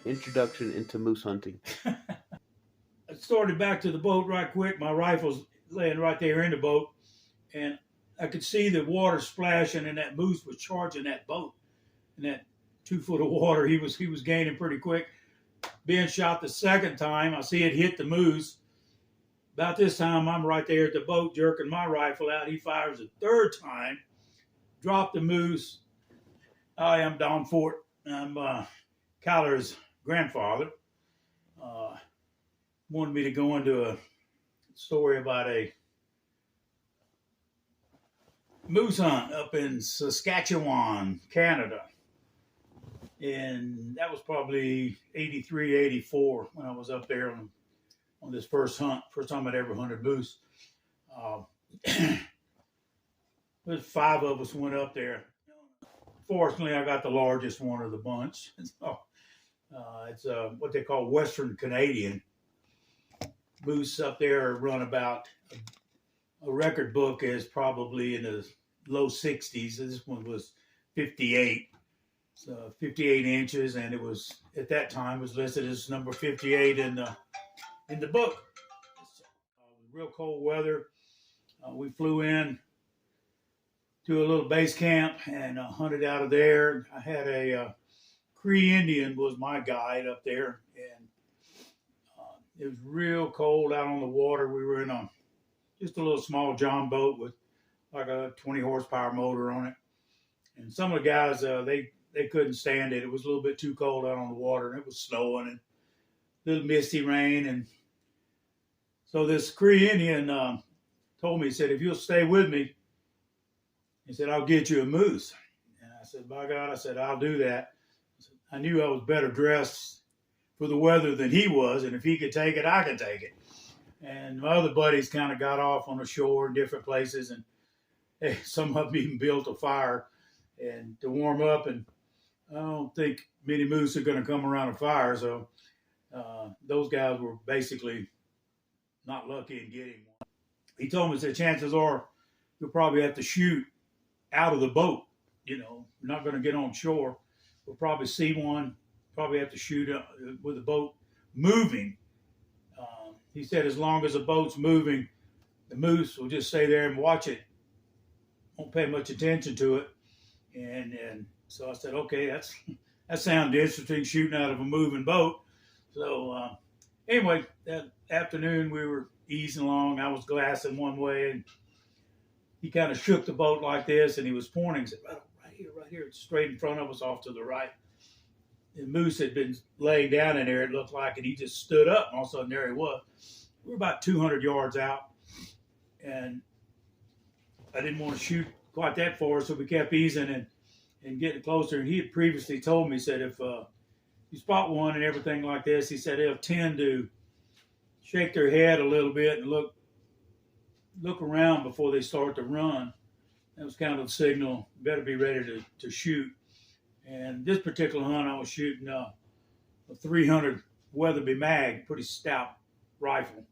Introduction into moose hunting. I started back to the boat right quick. My rifle's laying right there in the boat, and I could see the water splashing, and that moose was charging that boat. And that 2 foot of water, he was gaining pretty quick. Being shot the second time, I see it hit the moose. About this time, I'm right there at the boat jerking my rifle out. He fires the third time, dropped the moose. I am Don Fort. I'm Kyler's grandfather. Wanted me to go into a story about a moose hunt up in Saskatchewan, Canada. And that was probably 83, 84 when I was up there on this first hunt, first time I'd ever hunted moose. There's 5 of us went up there. Fortunately, I got the largest one of the bunch. So, it's what they call Western Canadian. Moose up there run about, a record book is probably in the low 60s. This one was 58. So 58 inches, and it was, at that time, was listed as number 58 in the book. Real cold weather. We flew in to a little base camp and hunted out of there. I had a Cree Indian was my guide up there, and it was real cold out on the water. We were in just a little small John boat with like a 20 horsepower motor on it. And some of the guys, they couldn't stand it. It was a little bit too cold out on the water, and it was snowing and a little misty rain. And so this Cree Indian told me, he said, if you'll stay with me, he said, I'll get you a moose. And I said, by God, I said, I'll do that. I knew I was better dressed for the weather than he was, and if he could take it, I could take it. And my other buddies kind of got off on the shore in different places, and some of them even built a fire and to warm up. And I don't think many moose are going to come around a fire, so those guys were basically not lucky in getting one. He told me that chances are you'll probably have to shoot out of the boat. You know, you're not going to get on shore. We'll probably see one, probably have to shoot with the boat moving. He said as long as the boat's moving, the moose will just stay there and watch it. Won't pay much attention to it. And so I said, okay, that sounded interesting, shooting out of a moving boat. So anyway, that afternoon we were easing along. I was glassing one way, and he kind of shook the boat like this, and he was pointing. He said, right here, straight in front of us off to the right. The moose had been laying down in there, it looked like, and he just stood up, and all of a sudden there he was. We were about 200 yards out, and I didn't want to shoot quite that far, so we kept easing and getting closer. And he had previously told me, he said, if you spot one and everything like this, he said they'll tend to shake their head a little bit and look around before they start to run. That was kind of the signal, better be ready to shoot. And this particular hunt, I was shooting a 300 Weatherby mag, pretty stout rifle.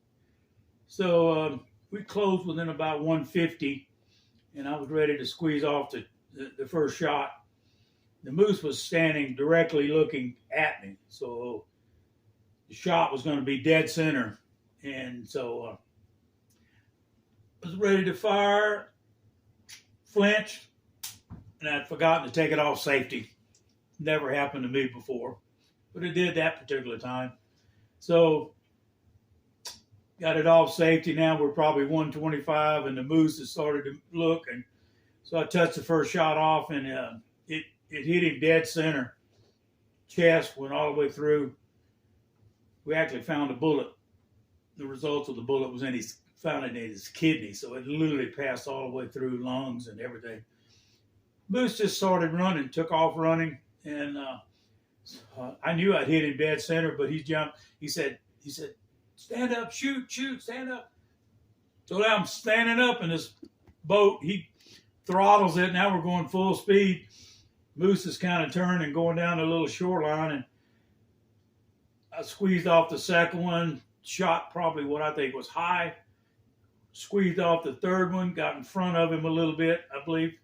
So we closed within about 150, and I was ready to squeeze off the first shot. The moose was standing directly looking at me, so the shot was going to be dead center. And so I was ready to fire, flinched, and I'd forgotten to take it off safety. Never happened to me before, but it did that particular time. So got it off safety. Now we're probably 125, and the moose has started to look. And so I touched the first shot off, and it hit him dead center. Chest went all the way through. We actually found a bullet. The result of the bullet was found in his kidney, so it literally passed all the way through lungs and everything. Moose just started running, took off running, and I knew I'd hit him dead center, but he jumped. He said, stand up, shoot, stand up. So now I'm standing up in this boat. He throttles it. Now we're going full speed. Moose is kind of turning, going down the little shoreline, and I squeezed off the second one, shot probably what I think was high, squeezed off the third one, got in front of him a little bit, I believe,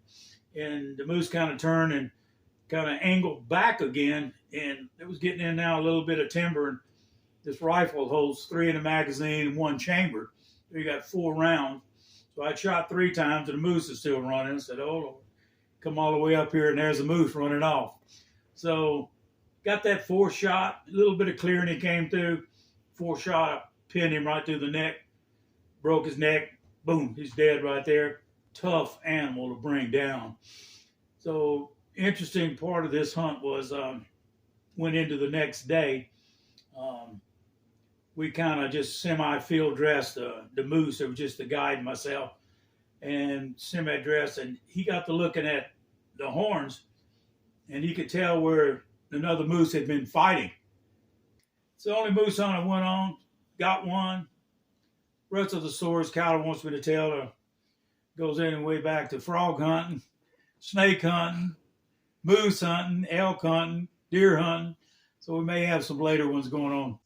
and the moose kind of turned and kind of angled back again, and it was getting in now a little bit of timber. And this rifle holds 3 in the magazine and 1 chamber. So you got 4 rounds. So I shot 3 times, and the moose is still running. I said, "Oh Lord." Come all the way up here, and there's the moose running off. So got that 4th shot, a little bit of clearing he came through. 4th shot, I pinned him right through the neck, broke his neck, boom, he's dead right there. Tough animal to bring down. So interesting part of this hunt was went into the next day. We kind of just semi-field dressed the moose. It was just the guide and myself, and semi-dressed, and he got to looking at the horns, and he could tell where another moose had been fighting. It's the only moose hunt I went on, got one. Rest of the stories Kyler wants me to tell goes in way back to frog hunting, snake hunting, moose hunting, elk hunting, deer hunting. So we may have some later ones going on.